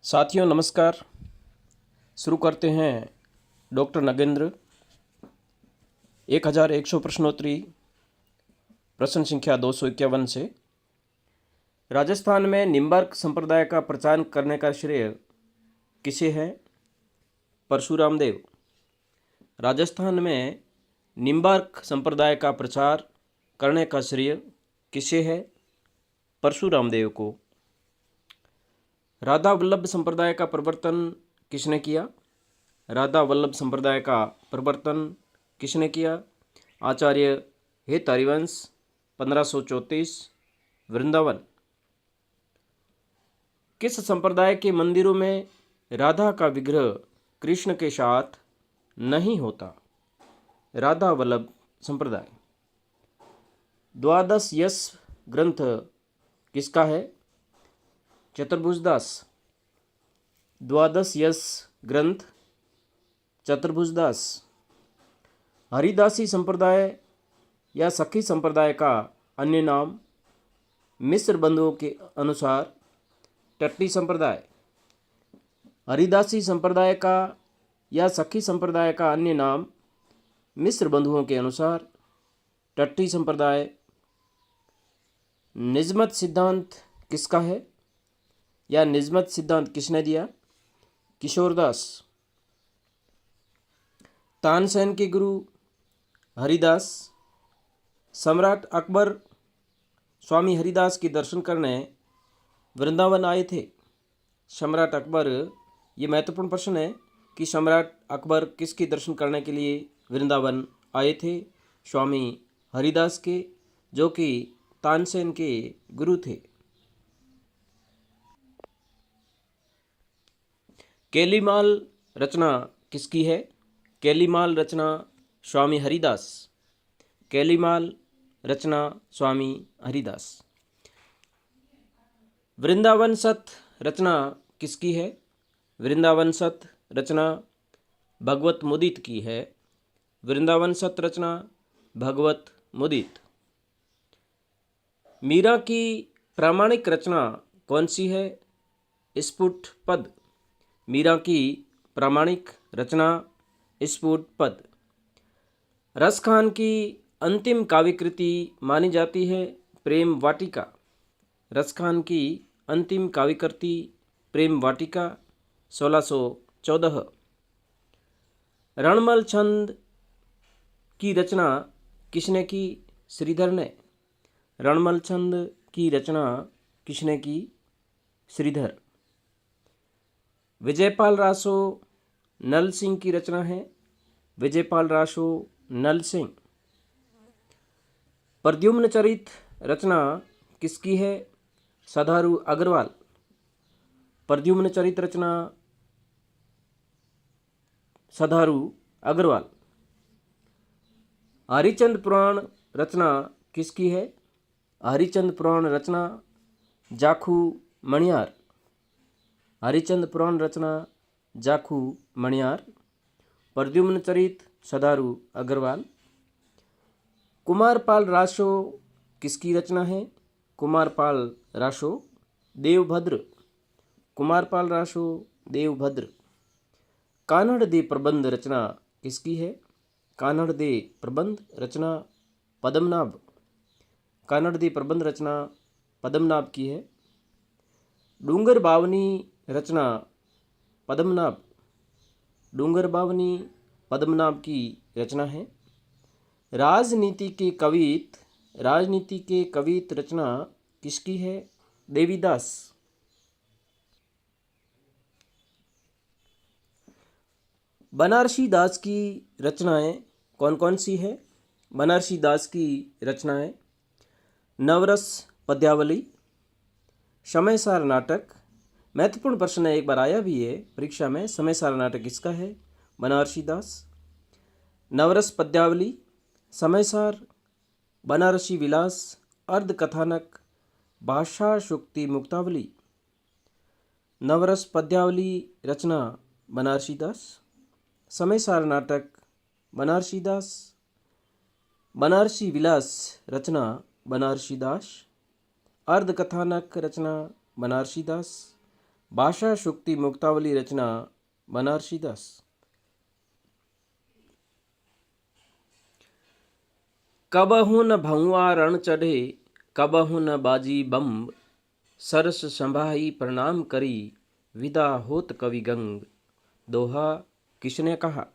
साथियों नमस्कार। शुरू करते हैं डॉक्टर नगेंद्र 1100 प्रश्नोत्तरी प्रश्न संख्या 251 से। राजस्थान में निम्बार्क संप्रदाय का प्रचार करने का श्रेय किसे है? परशुराम देव। राजस्थान में निम्बार्क संप्रदाय का प्रचार करने का श्रेय किसे है? परशुराम देव को। राधा वल्लभ संप्रदाय का प्रवर्तन किसने किया? राधा वल्लभ संप्रदाय का प्रवर्तन किसने किया? आचार्य हेतरिवंश 1534 वृंदावन। किस संप्रदाय के मंदिरों में राधा का विग्रह कृष्ण के साथ नहीं होता? राधा वल्लभ संप्रदाय। द्वादश यश ग्रंथ किसका है? चतुर्भुजदास। द्वादश यश ग्रंथ चतुर्भुजदास। हरिदासी संप्रदाय या सखी संप्रदाय का अन्य नाम मिश्र बंधुओं के अनुसार टट्टी संप्रदाय। हरिदासी संप्रदाय का या सखी संप्रदाय का अन्य नाम मिश्र बंधुओं के अनुसार टट्टी संप्रदाय। निजमत सिद्धांत किसका है या निजमत सिद्धांत किसने दिया? किशोरदास। तानसेन के गुरु हरिदास। सम्राट अकबर स्वामी हरिदास के दर्शन करने वृंदावन आए थे। सम्राट अकबर, ये महत्वपूर्ण प्रश्न है कि सम्राट अकबर किसके दर्शन करने के लिए वृंदावन आए थे? स्वामी हरिदास के, जो कि तानसेन के गुरु थे। केलीमाल रचना किसकी है? केलीमाल रचना स्वामी हरिदास। केलीमाल रचना स्वामी हरिदास। वृंदावन सत रचना किसकी है? वृंदावन सत रचना भगवत मुदित की है। वृंदावन सत रचना भगवत मुदित। मीरा की प्रामाणिक रचना कौन सी है? स्फुट पद। मीरा की प्रामाणिक रचना स्फुट पद। रसखान की अंतिम काव्यकृति मानी जाती है प्रेम वाटिका। रसखान की अंतिम काव्यकृति प्रेम वाटिका 1614। रणमल छंद की रचना किसने की? श्रीधर ने। रणमल छंद की रचना किसने की? श्रीधर। विजयपाल रासो नल सिंह की रचना है। विजयपाल रासो नल सिंह। प्रद्युम्न चरित रचना किसकी है? सदारू अग्रवाल। प्रद्युम्न चरित रचना सदारू अग्रवाल। हरिचंद पुराण रचना किसकी है? हरिचंद पुराण रचना जाखू मणियार। हरिचंद पुराण रचना जाखू मणियार। प्रद्युम्न चरित सदारू अग्रवाल। कुमारपाल रासो किसकी रचना है? कुमारपाल रासो देवभद्र। कुमारपाल रासो देवभद्र। कान्हड़ दे प्रबंध रचना किसकी है? कान्हड़ दे प्रबंध रचना पद्मनाभ। कान्हड़ दे प्रबंध रचना पद्मनाभ की है। डूंगर बावनी रचना पद्मनाभ। डूंगर बावनी पद्मनाभ की रचना है। राजनीति के कवित रचना किसकी है? देवीदास। बनारसी दास की रचनाएं कौन कौन सी है? बनारसी दास की रचनाएं नवरस पद्यावली, समयसार नाटक। महत्वपूर्ण प्रश्न है, एक बार आया भी है परीक्षा में। समयसार नाटक किसका है? बनारसी दास। नवरस पद्यावली, समयसार, बनारसी विलास, अर्धकथानक, भाषा शुक्ति मुक्तावली। नवरस पद्यावली रचना बनारसी दास। समयसार नाटक बनारसी दास। बनारसी विलास रचना बनारसी दास। अर्धकथानक रचना बनारसी दास। भाषा शुक्ति मुक्तावली रचना बनारसी दास। कबहु न भौआ रण चढ़े, कबहु न बाजी बम्ब, सरस संभाई प्रणाम करी, विदा होत कवि गंग। दोहा किसने कहा।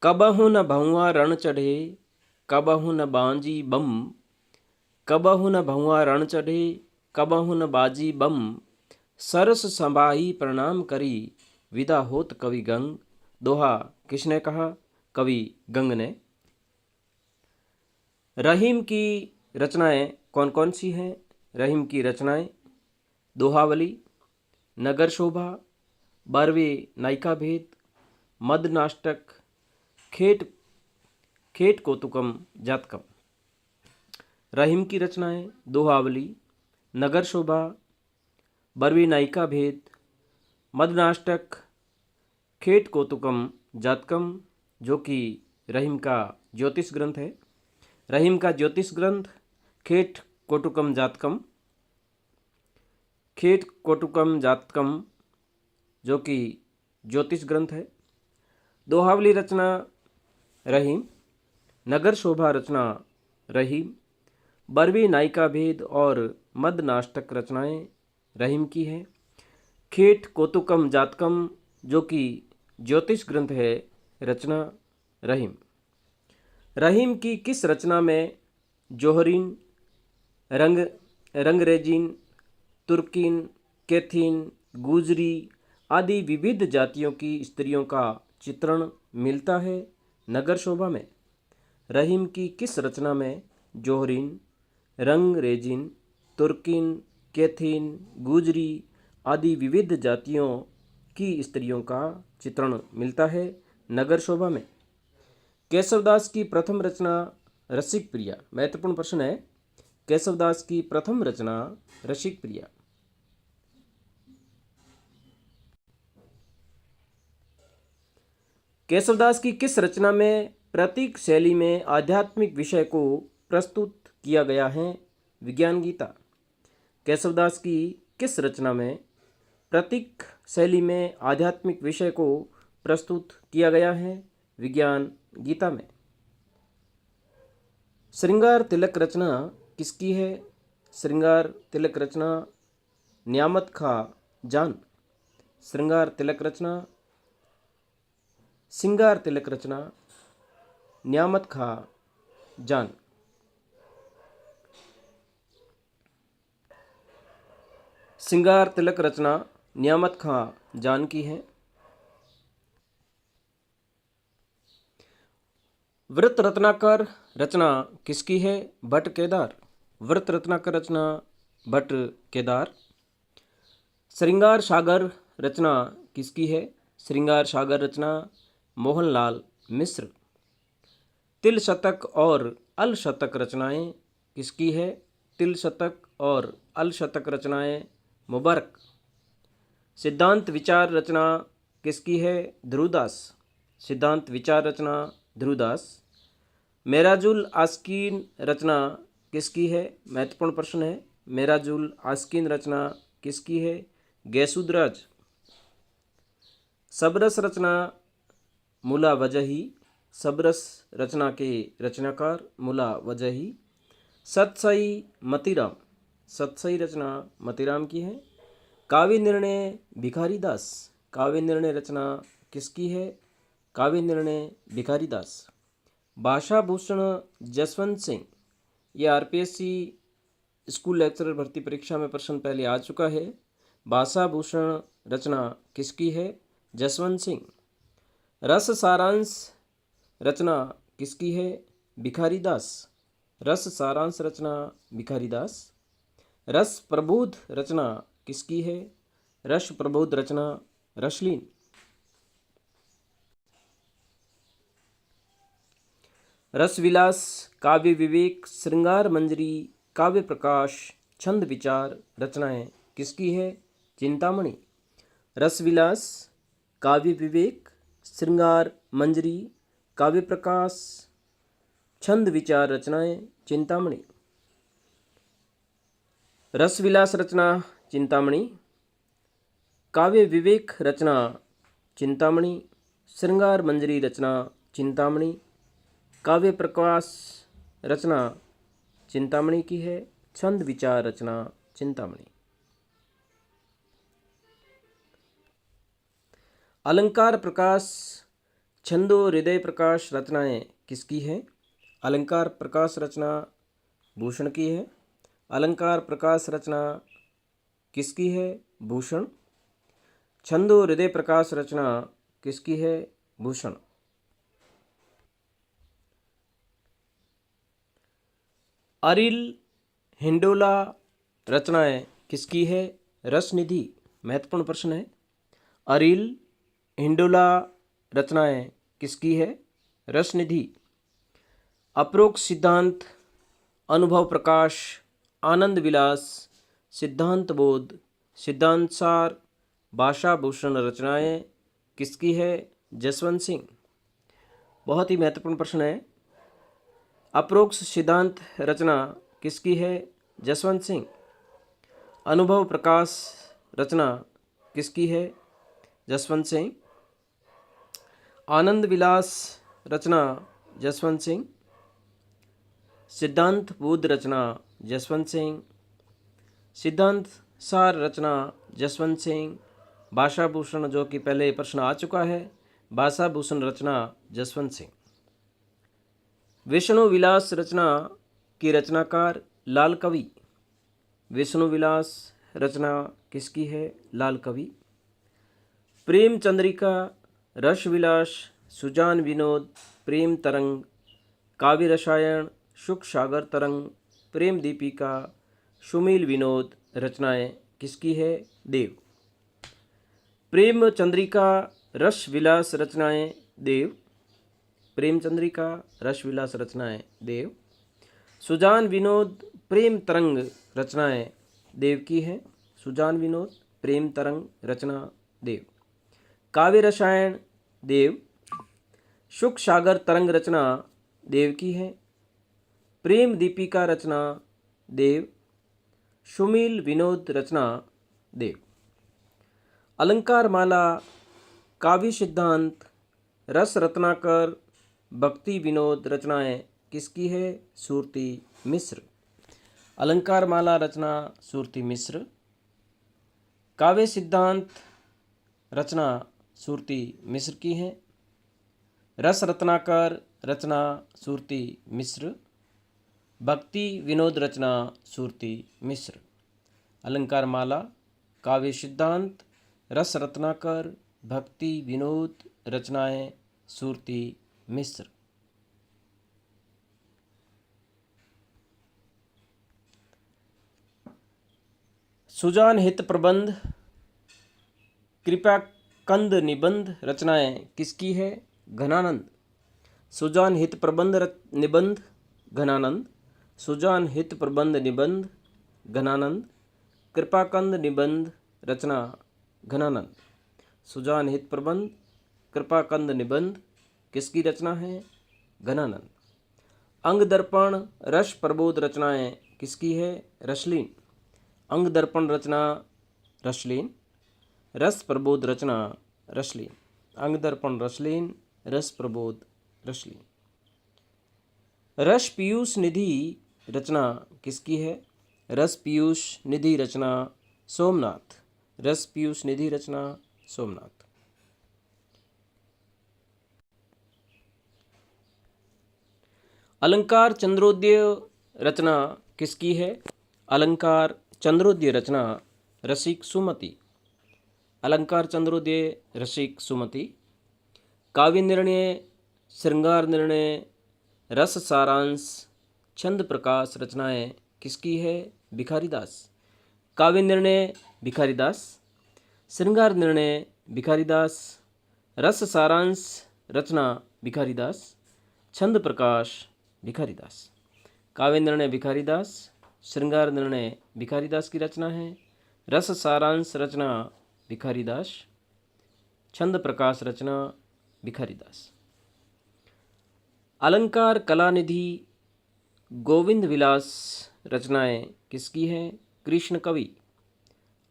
कबहु न भौआ रण चढ़े, कबहु न बाजी बम, कबहु न भौआ रण चढ़े, कबहु न बाजी बम, सरस संभाई प्रणाम करी, विदा होत कवि गंग। दोहा किसने कहा। कवि गंग ने। रहीम की रचनाएं कौन कौन सी हैं। रहीम की रचनाएं दोहावली, नगर शोभा, 12वें नायिका भेद, मद नाष्टक, खेट खेट कौतुकम जातकम। रहीम की रचनाएं दोहावली, नगर शोभा, 12वें नायिका भेद, मद नाष्टक, खेट कौतुकम जातकम, जो कि रहीम का ज्योतिष ग्रंथ है। रहीम का ज्योतिष ग्रंथ खेट कौटुकम जातकम, खेट कौटुकम जातकम जो कि ज्योतिष ग्रंथ है। दोहावली रचना रहीम, नगर शोभा रचना रहीम, 12वीं नायिका भेद और मद नाष्टक रचनाएं रहीम की हैं। खेट कौतुकम जातकम जो कि ज्योतिष ग्रंथ है, रचना रहीम। रहीम की किस रचना में जोहरीन, रंगरेजीन, तुर्कीन, कैथीन, गुजरी आदि विविध जातियों की स्त्रियों का चित्रण मिलता है। नगर शोभा में। रहीम की किस रचना में जोहरीन, रंगरेजीन, तुर्कीन, कैथीन, गुजरी आदि विविध जातियों की स्त्रियों का चित्रण मिलता है। नगर शोभा में। केशवदास की प्रथम रचना रसिक प्रिया। महत्वपूर्ण प्रश्न है। केशवदास की प्रथम रचना रसिक प्रिया। केशवदास की किस रचना में प्रतीक शैली में आध्यात्मिक विषय को प्रस्तुत किया गया है। विज्ञान गीता। केशवदास की किस रचना में प्रतीक शैली में आध्यात्मिक विषय को प्रस्तुत किया गया है। विज्ञान गीता में। श्रृंगार तिलक रचना किसकी है। श्रृंगार तिलक रचना न्यामत खां जान। श्रृंगार तिलक रचना, सिंगार तिलक रचना न्यामत खां जान। सिंगार तिलक रचना न्यामत खां जान की है। व्रत रत्नाकर रचना किसकी है। भट्ट केदार। व्रत रत्नाकर रचना भट्ट केदार। श्रृंगार सागर रचना किसकी है। श्रृंगार सागर रचना मोहनलाल मिश्र। तिल शतक और अल शतक रचनाएं किसकी है। तिल शतक और अल शतक रचनाएं मुबारक। सिद्धांत विचार रचना किसकी है। ध्रुवदास। सिद्धांत विचार रचना ध्रुवदास। मेराजुल आस्कीन रचना किसकी है। महत्वपूर्ण प्रश्न है। मेराजुल आस्कीन रचना किसकी है। गैसुदराज। सबरस रचना मुला वजही। सबरस रचना के रचनाकार मुला वजही। सतसई मतीराम। सतसई रचना मतीराम की है। काव्य निर्णय भिखारी दास। काव्य निर्णय रचना किसकी है। काव्य निर्णय भिखारी दास। भाषा भूषण जसवंत सिंह। यह आरपीएससी स्कूल लेक्चरर भर्ती परीक्षा में प्रश्न पहले आ चुका है। भाषा भूषण रचना किसकी है। जसवंत सिंह। रस सारांश रचना किसकी है। भिखारी दास। रस सारांश रचना भिखारी दास। रस प्रबोध रचना किसकी है। रस प्रबोध रचना रसलीन। रसविलास, काव्य विवेक, श्रृंगार मंजरी, काव्य प्रकाश, छंद विचार रचनाएं किसकी है। चिंतामणि। रसविलास, काव्य विवेक, श्रृंगार मंजरी, काव्य प्रकाश, छंद विचार रचनाएं चिंतामणि। रसविलास रचना चिंतामणि। काव्य विवेक रचना चिंतामणि, श्रृंगार मंजरी रचना चिंतामणि, काव्य प्रकाश रचना चिंतामणि की है, छंद विचार रचना चिंतामणि। अलंकार प्रकाश छंदो हृदय प्रकाश रचनाएं किसकी है? अलंकार प्रकाश रचना भूषण की है। अलंकार प्रकाश रचना किसकी है? भूषण। छंदो हृदय प्रकाश रचना किसकी है? भूषण। अरिल हिंडोला रचनाएं किसकी है? रसनिधि। महत्वपूर्ण प्रश्न है। अरिल हिंडोला रचनाएं किसकी है? रसनिधि। अप्रोक्त सिद्धांत, अनुभव प्रकाश, आनंद विलास, सिद्धांत बोध, सिद्धांत सार, भाषा भूषण रचनाएं किसकी है? जसवंत सिंह। बहुत ही महत्वपूर्ण प्रश्न है। अप्रोक्त सिद्धांत रचना किसकी है? जसवंत सिंह। अनुभव प्रकाश रचना किसकी है? जसवंत सिंह। आनंद विलास रचना जसवंत सिंह। सिद्धांत बोध रचना जसवंत सिंह। सिद्धांत सार रचना जसवंत सिंह। भाषा भूषण, जो कि पहले प्रश्न आ चुका है, भाषा भूषण रचना जसवंत सिंह। विष्णु विलास रचना की रचनाकार लाल कवि। विष्णु विलास रचना किसकी है? लाल कवि। प्रेम चंद्रिका, रस विलास, सुजान विनोद, प्रेम तरंग, काव्य रसायन, सुख सागर तरंग, प्रेम दीपिका, सुमील विनोद रचनाएं किसकी है? देव। प्रेम चंद्रिका, रस विलास रचनाएं देव। प्रेम चंद्रिका, रस विलास रचनाएं देव। सुजान विनोद, प्रेम तरंग रचनाएं देव की है। सुजान विनोद, प्रेम तरंग रचना देव। काव्य रसायन देव। सुख सागर तरंग रचना देव की है। प्रेम दीपिका रचना देव। सुमील विनोद रचना देव। अलंकार माला, काव्य सिद्धांत, रस रत्नाकर, भक्ति विनोद रचनाएं किसकी है? सूरती मिश्र। अलंकार माला रचना सूरती मिश्र। काव्य सिद्धांत रचना सूरती मिश्र की है। रस रत्नाकर रचना सूरती मिश्र। भक्ति विनोद रचना सूरती मिश्र। अलंकार माला, काव्य सिद्धांत, रस रत्नाकर, भक्ति विनोद रचनाएं सूरती मिश्र। सुजान हित प्रबंध, कृपा कंद निबंध रचनाएं किसकी है? घनानंद। सुजान हित प्रबंध निबंध घनानंद। सुजान हित प्रबंध निबंध घनानंद। कृपाकंद निबंध रचना घनानंद। सुजान हित प्रबंध, कृपाकंद निबंध किसकी रचना है? घनानंद। अंग दर्पण, रस प्रबोध रचनाएं किसकी है? रसलीन। अंग दर्पण रचना रसलीन। रस प्रबोध रचना रसलीन। अंग दर्पण रसलीन, रस प्रबोध रसलीन। रस पीयूष निधि रचना किसकी है? रस पीयूष निधि रचना सोमनाथ। रस पीयूष निधि रचना सोमनाथ। अलंकार चंद्रोदय रचना किसकी है? अलंकार चंद्रोदय रचना रसिक सुमति। अलंकार चंद्रोदय रसिक सुमति। काव्य निर्णय, श्रृंगार निर्णय, रस सारांश, छंद प्रकाश रचनाएं किसकी है? भिखारीदास। काव्य निर्णय भिखारीदास। श्रृंगार निर्णय भिखारीदास। रस सारांश रचना भिखारीदास। छंद प्रकाश भिखारीदास। काव्य निर्णय भिखारीदास। श्रृंगार निर्णय भिखारीदास की रचना है। रस सारांश रचना भिखारीदास। छंद प्रकाश रचना भिखारीदास। अलंकार कलानिधि, गोविंद विलास रचनाएं किसकी हैं? कृष्ण कवि।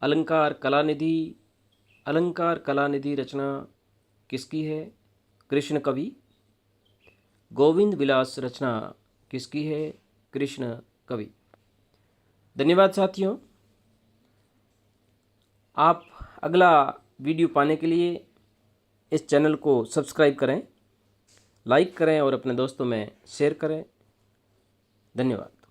अलंकार कलानिधि, अलंकार कलानिधि रचना किसकी है? कृष्ण कवि। गोविंद विलास रचना किसकी है? कृष्ण कवि। धन्यवाद साथियों। आप अगला वीडियो पाने के लिए इस चैनल को सब्सक्राइब करें, लाइक करें और अपने दोस्तों में शेयर करें। धन्यवाद।